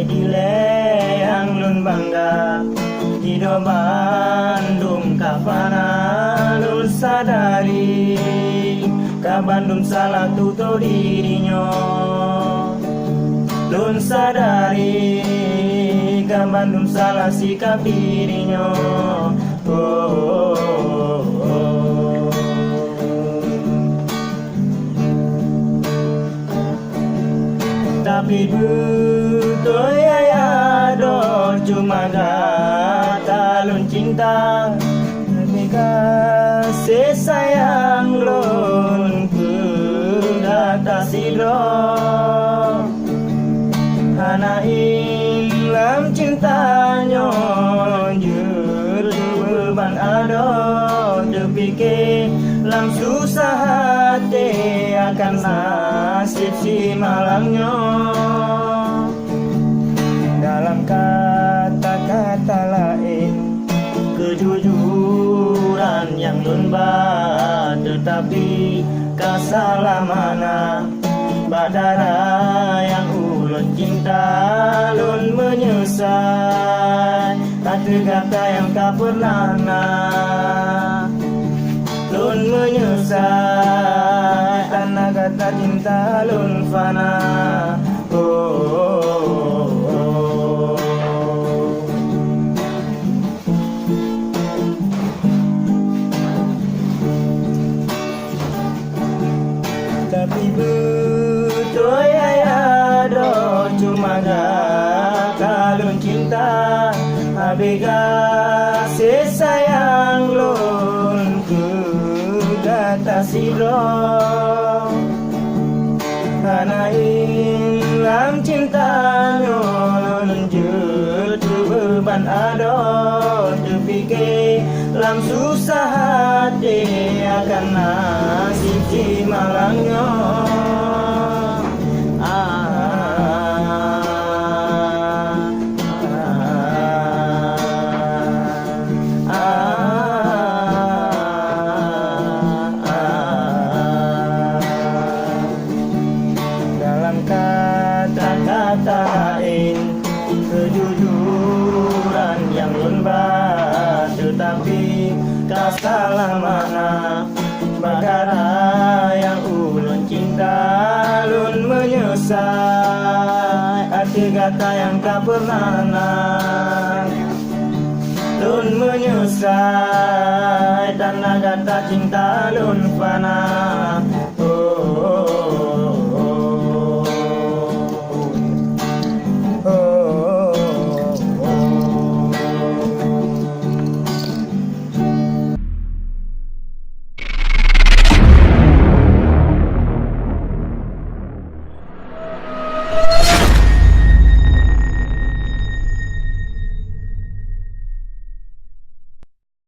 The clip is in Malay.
dile yang lun bangga hidup Bandung kapana lun sadari ka Bandung salah tuto dirinya lun sadari ka Bandung salah sikap dirinya tapi betul ya do cuma kata lun cinta tapi kasih sayang lun ke kata sidro anak ilam cintanya jujur beban ado dipikir lam susah hati akan nasib si malangnya dalam kata-kata lain kejujuran yang lembah tetapi kasalah mana badara yang ulun cinta lun menyesal kata-kata yang tak pernah lun menyesal karena kata cinta lun fana tapi betul ya do cuma kata lun cinta habis kasih sayang lun ke kata sidro karena ilang cintanya lun jutu beban ado dipikir lam susah hati akan nasib si malangnya dalam kata-kata lain kejujuran yang lembah tetapi kasalah mana bagara yang ulun cinta lun menyesal arti kata yang tak pernah lun menyesal tanda kata cinta lun